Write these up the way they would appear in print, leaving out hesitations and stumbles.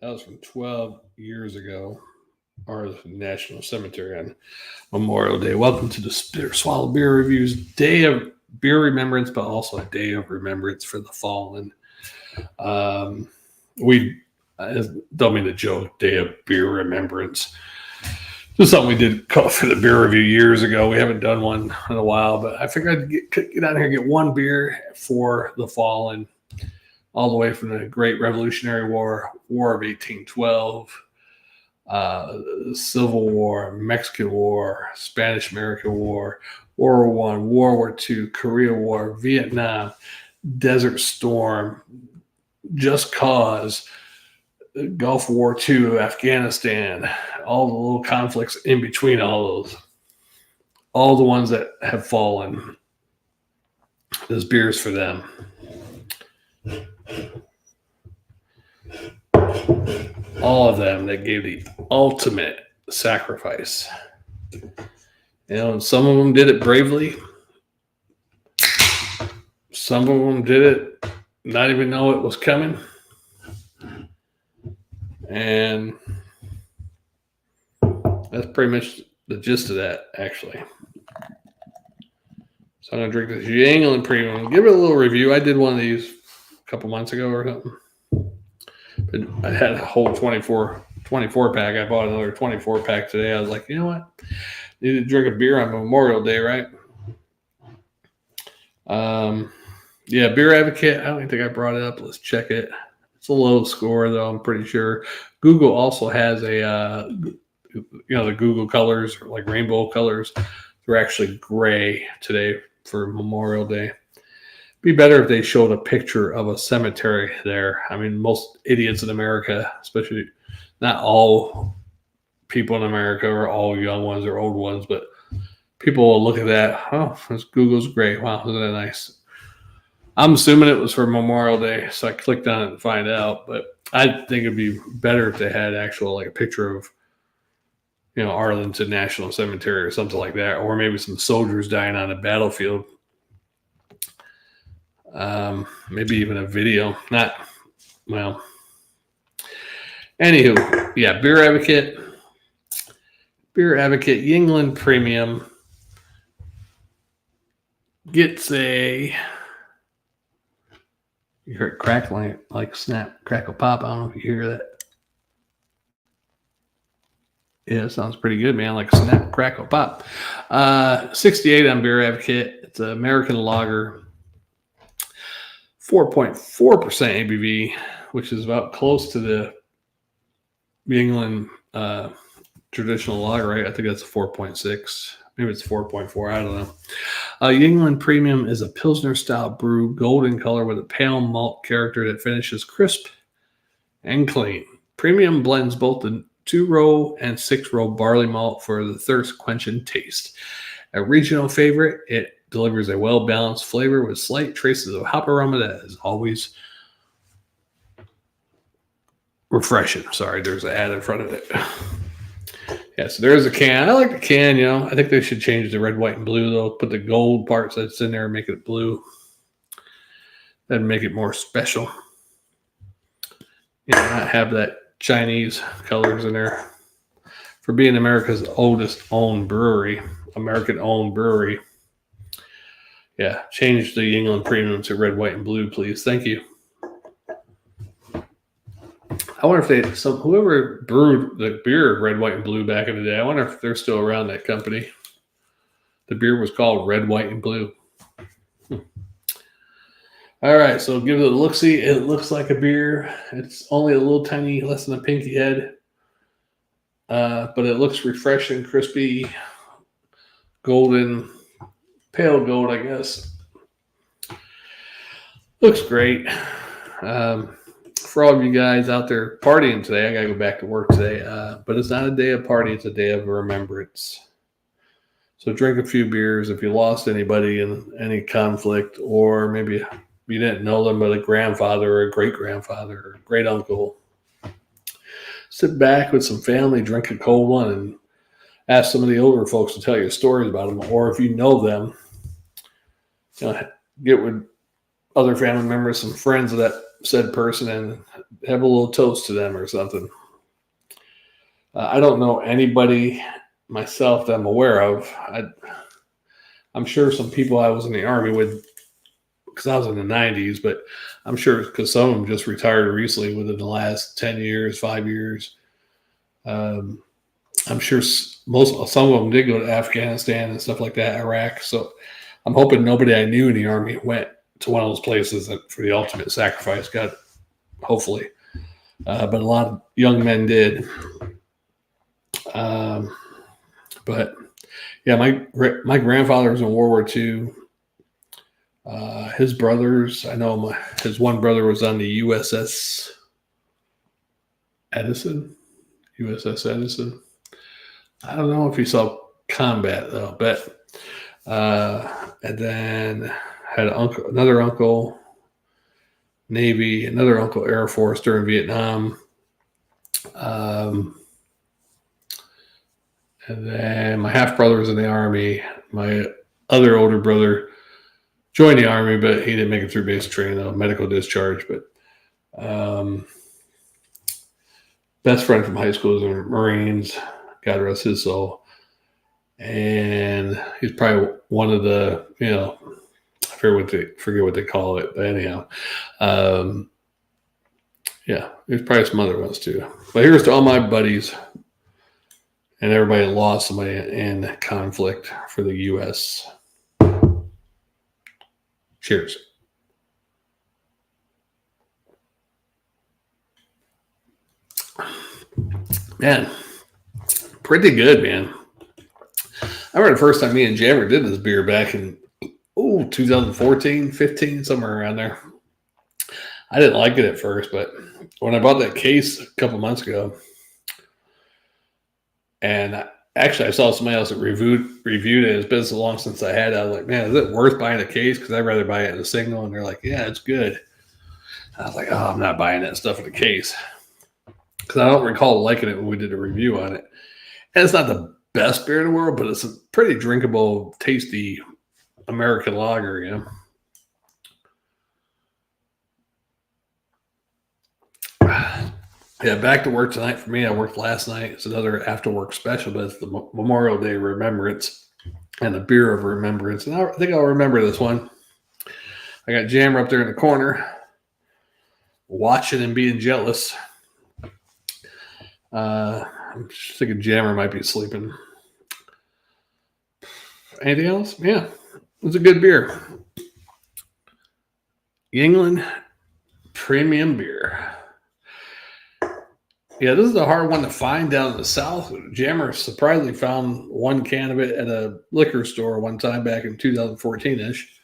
That was from 12 years ago. Our National Cemetery on Memorial Day. Welcome to the Swallow Beer Reviews Day of Beer Remembrance, but also a day of remembrance for the fallen. We don't mean to joke, Day of Beer Remembrance. This is something we did for the beer review years ago. We haven't done one in a while, but I figured I'd get out here and get one beer for the fallen, all the way from the Great Revolutionary War, War of 1812, the Civil War, Mexican War, Spanish-American War, World War I, World War II, Korea War, Vietnam, Desert Storm, Just Cause, Gulf War II, Afghanistan, all the little conflicts in between all those, all the ones that have fallen. This beer's for them. All of them that gave the ultimate sacrifice. And some of them did it bravely. Some of them did it not even know it was coming. And that's pretty much the gist of that, actually. So I'm going to drink this Yuengling Premium. Give it a little review. I did one of these a couple months ago or something. But I had a whole 24 pack. I bought another 24 pack today. I was like, you know what? I need to drink a beer on Memorial Day, right? Yeah, Beer Advocate. I don't think I brought it up. Let's check it. It's a low score, though, I'm pretty sure. Google also has a, the Google colors, like rainbow colors. They're actually gray today for Memorial Day. Be better if they showed a picture of a cemetery there. I mean, most idiots in America, especially not all people in America are all young ones or old ones, but people will look at that. Oh, this Google's great. Wow, isn't that nice? I'm assuming it was for Memorial Day, so I clicked on it to find out. But I think it'd be better if they had actual, like, a picture of, Arlington National Cemetery or something like that, or maybe some soldiers dying on a battlefield. Maybe even a video. Anywho, yeah, Beer Advocate Yuengling Premium gets a. You heard crackling, like snap, crackle, pop. I don't know if you hear that. Yeah, it sounds pretty good, man. Like snap, crackle, pop. 68 on Beer Advocate. It's an American lager. 4.4% ABV, which is about close to the Yuengling traditional lager, right? I think that's 4.6. Maybe it's 4.4. I don't know. Yuengling Premium is a Pilsner-style brew, golden color with a pale malt character that finishes crisp and clean. Premium blends both the 2-row and 6-row barley malt for the thirst-quenching taste. A regional favorite, it delivers a well-balanced flavor with slight traces of hop aroma that is always refreshing. Sorry, there's an ad in front of it. Yeah, so there's a can. I like the can, I think they should change the red, white, and blue, though. Put the gold parts that's in there and make it blue. That'd make it more special. Not have that Chinese colors in there. For being America's oldest owned brewery, American-owned brewery, yeah, change the Yuengling Premium to red, white, and blue, please. Thank you. I wonder if whoever brewed the beer red, white, and blue back in the day, I wonder if they're still around, that company. The beer was called Red, White, and Blue. All right, so give it a look-see. It looks like a beer. It's only a little tiny, less than a pinky head. But it looks refreshing, crispy, golden, pale gold, I guess. Looks great. For all of you guys out there partying today, I got to go back to work today. But it's not a day of party. It's a day of remembrance. So drink a few beers. If you lost anybody in any conflict, or maybe you didn't know them, but a grandfather or a great-grandfather or a great-uncle, sit back with some family, drink a cold one, and ask some of the older folks to tell you stories about them. Or if you know them, get with other family members, some friends of that said person, and have a little toast to them or something. I don't know anybody myself that I'm aware of. I'm sure some people I was in the Army with, because I was in the 90s, but I'm sure because some of them just retired recently within the last 10 years, 5 years. I'm sure some of them did go to Afghanistan and stuff like that, Iraq. So I'm hoping nobody I knew in the Army went to one of those places for the ultimate sacrifice. God, hopefully. But a lot of young men did. But yeah, my grandfather was in World War II. His brothers, I know his one brother was on the USS Edison. USS Edison. I don't know if he saw combat though, but and then had another uncle, Navy, another uncle, Air Force during Vietnam. And then my half brother was in the Army. My other older brother joined the Army, but he didn't make it through basic training, though, medical discharge. But best friend from high school was in the Marines. God rest his soul. And he's probably one of the, I forget what they call it, but anyhow. Yeah, there's probably some other ones too. But here's to all my buddies and everybody that lost somebody in conflict for the U.S. Cheers. Man, pretty good, man. I remember the first time me and Jammer did this beer back in 2014, 15, somewhere around there. I didn't like it at first, but when I bought that case a couple months ago, and actually I saw somebody else that reviewed it. It's been so long since I had it. I was like, man, is it worth buying a case? Because I'd rather buy it in a single. And they're like, yeah, it's good. I was like, oh, I'm not buying that stuff in a case. Because I don't recall liking it when we did a review on it. And it's not the best beer in the world, but it's a pretty drinkable, tasty American lager, Yeah, back to work tonight for me. I worked last night. It's another after work special, but it's the Memorial Day Remembrance and the beer of remembrance. And I think I'll remember this one. I got Jammer up there in the corner watching and being jealous. I'm just thinking Jammer might be sleeping. Anything else? Yeah, it's a good beer. Yuengling Premium Beer. Yeah, this is a hard one to find down in the South. Jammer surprisingly found one can of it at a liquor store one time back in 2014-ish.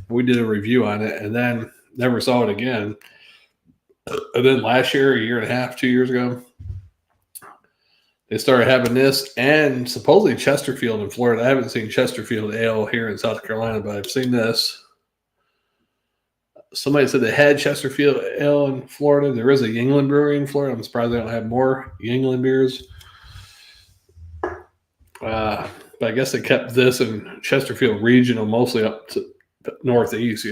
We did a review on it and then never saw it again. And then last year, a year and a half, 2 years ago, they started having this and supposedly Chesterfield in Florida. I haven't seen Chesterfield Ale here in South Carolina, but I've seen this. Somebody said they had Chesterfield Ale in Florida. There is a Yuengling brewery in Florida. I'm surprised they don't have more Yuengling beers. But I guess they kept this in Chesterfield regional, mostly up to northeast,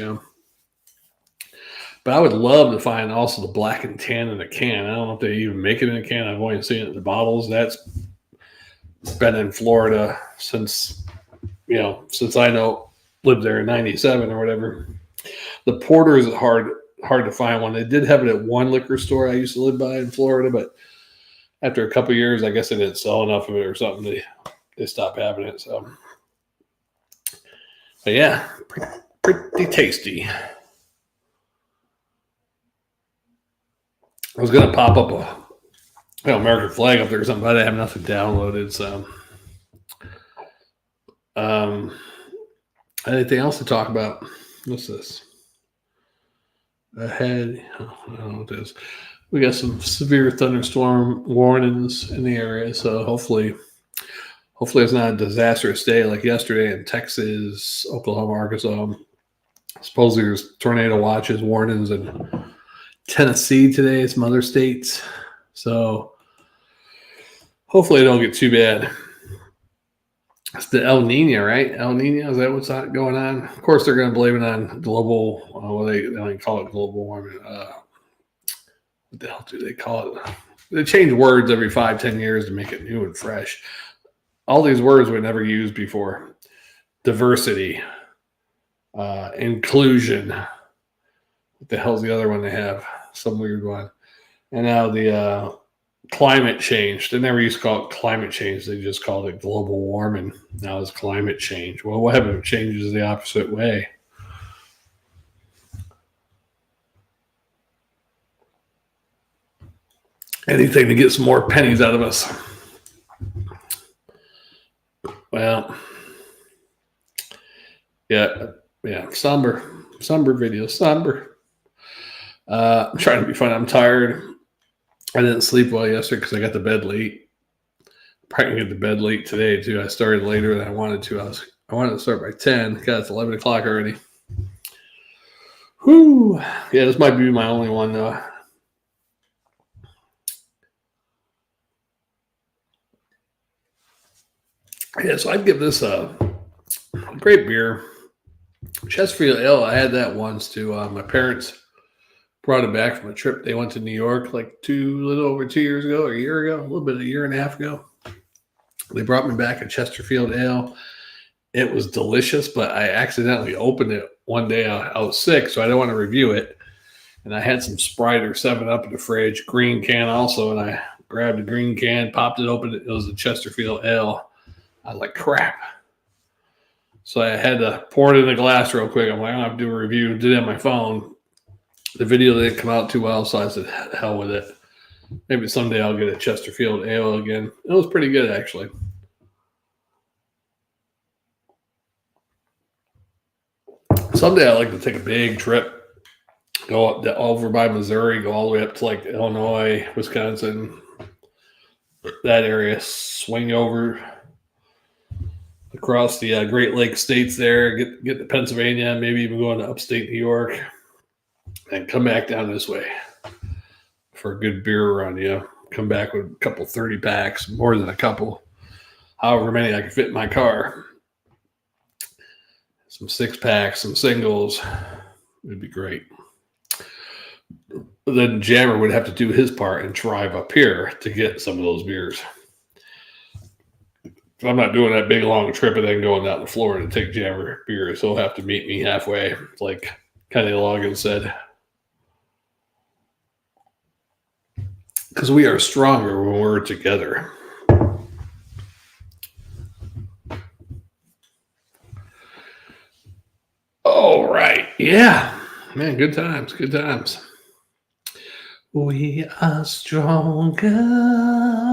But I would love to find also the black and tan in a can. I don't know if they even make it in a can. I've only seen it in the bottles. That's been in Florida since I lived there in 97 or whatever. The porter is hard to find one. They did have it at one liquor store I used to live by in Florida, but after a couple of years, I guess they didn't sell enough of it or something. They stopped having it. So, but yeah, pretty tasty. I was going to pop up a American flag up there or something, but I didn't have nothing downloaded. So, anything else to talk about? What's this? Ahead. I don't know what it is. We got some severe thunderstorm warnings in the area, so hopefully it's not a disastrous day like yesterday in Texas, Oklahoma, Arkansas. Supposedly there's tornado watches, warnings in Tennessee today, some other states. So hopefully it don't get too bad. It's the El Nino, right? El Nino, is that what's going on? Of course, they're going to blame it on global. Well, they don't call it global warming. What the hell do they call it? They change words every 5-10 years to make it new and fresh. All these words we never used before: diversity, inclusion. What the hell's the other one they have? Some weird one. And now the climate change. They never used to call it climate change. They just called it global warming. Now it's climate change. Well, what if it changes the opposite way? Anything to get some more pennies out of us. Well, yeah, somber video, somber. I'm trying to be fun. I'm tired. I didn't sleep well yesterday because I got to bed late. Probably gonna get to bed late today too. I started later than I wanted to. I wanted to start by 10. God, it's 11 o'clock already. Whew. Yeah, this might be my only one though. Yeah, so I'd give this a great beer. Chesterfield Ale, I had that once too. My parents brought it back from a trip. They went to New York like a little over 2 years ago, or a year ago, a year and a half ago. They brought me back a Chesterfield Ale. It was delicious, but I accidentally opened it one day. I was sick, so I didn't want to review it. And I had some Sprite or 7-Up in the fridge, green can also, and I grabbed a green can, popped it open. It was a Chesterfield Ale. I was like, crap. So I had to pour it in a glass real quick. I'm like, I don't have to do a review. Did it on my phone. The video didn't come out too well, so I said, hell with it. Maybe someday I'll get a Chesterfield Ale again. It was pretty good, actually. Someday I'd like to take a big trip, go up over by Missouri, go all the way up to like Illinois, Wisconsin, that area, swing over across the Great Lakes states there, get to Pennsylvania, maybe even go into upstate New York, and come back down this way for a good beer run. Come back with a couple 30 packs, more than a couple, however many I can fit in my car. Some 6-packs, some singles. It'd be great. But then Jammer would have to do his part and drive up here to get some of those beers. So I'm not doing that big long trip and then going down to Florida to take Jammer beers. He'll have to meet me halfway, like Kenny Logan said. Because we are stronger when we're together. All right. Yeah. Man, good times. Good times. We are stronger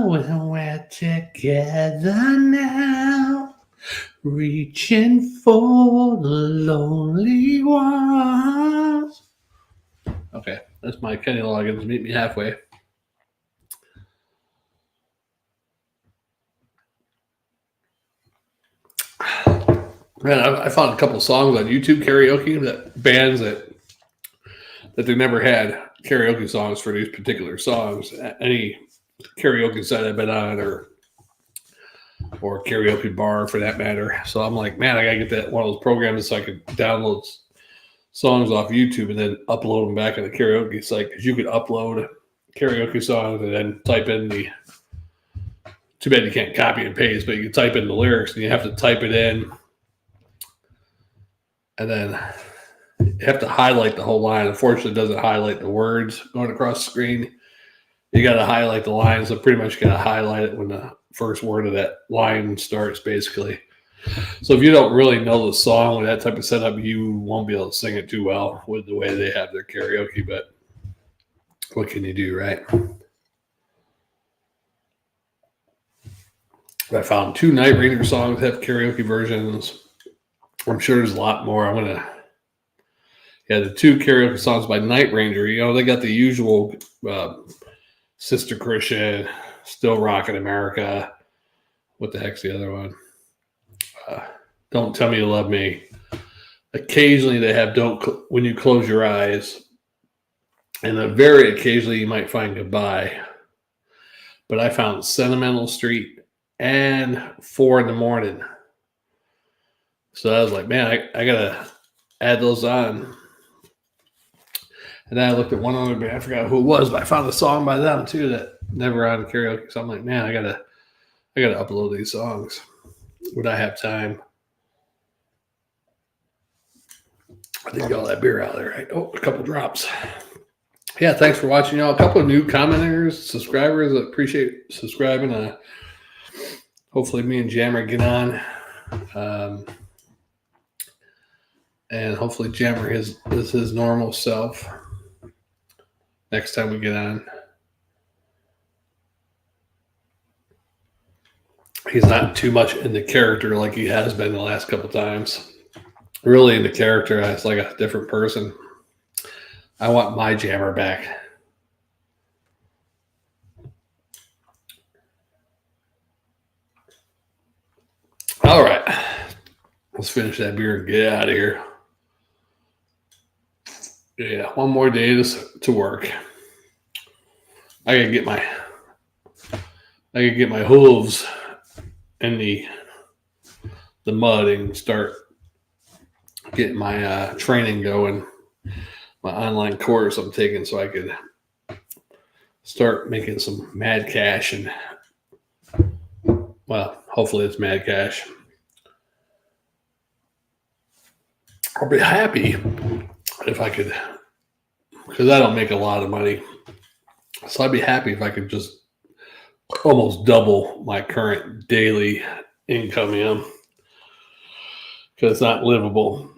when we're together now. Reaching for the lonely ones. Okay. That's my Kenny Loggins. Meet me halfway. Man, I found a couple of songs on YouTube karaoke that bands that they never had karaoke songs for these particular songs. Any karaoke site I've been on, or karaoke bar for that matter. So I'm like, man, I gotta get that one of those programs so I could download songs off YouTube and then upload them back on the karaoke site, because you could upload karaoke songs and then type in the. Too bad you can't copy and paste, but you can type in the lyrics and you have to type it in. And then you have to highlight the whole line. Unfortunately, it doesn't highlight the words going across the screen. You got to highlight the line. So pretty much you got to highlight it when the first word of that line starts, basically. So if you don't really know the song with that type of setup, you won't be able to sing it too well with the way they have their karaoke. But what can you do, right? I found 2 Night Ranger songs have karaoke versions. I'm sure there's a lot more. The 2 karaoke songs by Night Ranger. They got the usual Sister Christian, Still Rockin' America. What the heck's the other one? Don't Tell Me You Love Me. Occasionally they have When You Close Your Eyes. And then very occasionally you might find Goodbye. But I found Sentimental Street and 4 in the Morning. So I was like, man, I gotta add those on. And then I looked at one other band, I forgot who it was, but I found a song by them too that never on karaoke. So I'm like, man, I gotta upload these songs when I have time. I think all that beer out there, right? Oh, a couple drops. Yeah, thanks for watching, y'all. A couple of new commenters, subscribers. I appreciate subscribing. Hopefully, me and Jammer get on, and hopefully, Jammer is his normal self next time we get on. He's not too much in the character like he has been the last couple times. Really in the character, it's like a different person. I want my Jammer back. All right. Let's finish that beer and get out of here. Yeah, one more day to work. I gotta get my hooves in the mud and start getting my training going. My online course I'm taking so I could start making some mad cash, and well, hopefully it's mad cash. I'll be happy if I could, because I don't make a lot of money. So I'd be happy if I could just almost double my current daily income in, because it's not livable.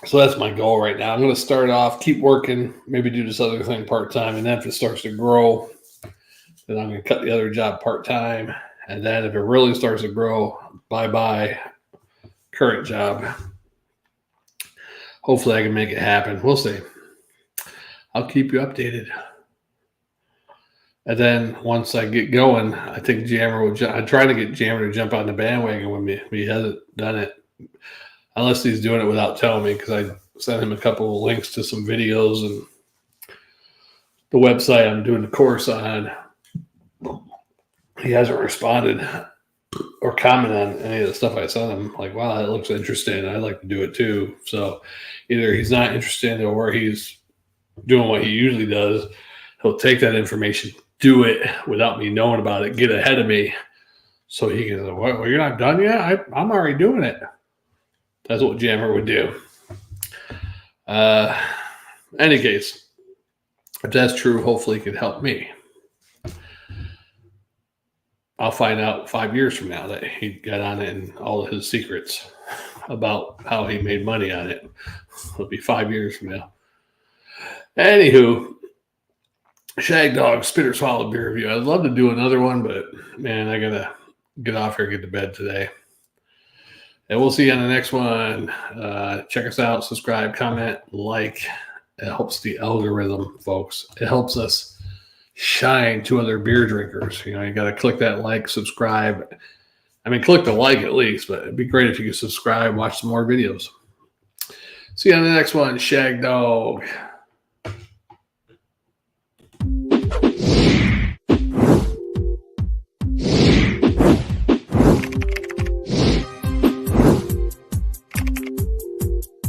So that's my goal right now. I'm going to start off, keep working, maybe do this other thing part-time. And then if it starts to grow, then I'm going to cut the other job part-time. And then if it really starts to grow, bye-bye current job. Hopefully I can make it happen. We'll see. I'll keep you updated. And then once I get going, I think Jammer will. I'm trying to get Jammer to jump on the bandwagon with me. He hasn't done it, unless he's doing it without telling me, because I sent him a couple of links to some videos and the website I'm doing the course on. He hasn't responded or commented on any of the stuff I sent him. Like, wow, that looks interesting. I'd like to do it too. So either he's not interested, or he's doing what he usually does. He'll take that information, do it without me knowing about it, get ahead of me, so he can say, well, you're not done yet? I'm already doing it. That's what Jammer would do. Any case, if that's true, hopefully it could help me. I'll find out 5 years from now that he got on it and all of his secrets about how he made money on it. It'll be 5 years from now. Anywho, Shagdog Spitter Swallow beer review. I'd love to do another one, but man, I gotta get off here and get to bed today. And we'll see you on the next one. Check us out, subscribe, comment, like. It helps the algorithm, folks. It helps us shine to other beer drinkers. You know, you got to click that like, subscribe. I mean, click the like at least, but it'd be great if you could subscribe, watch some more videos. See you on the next one, Shagdog.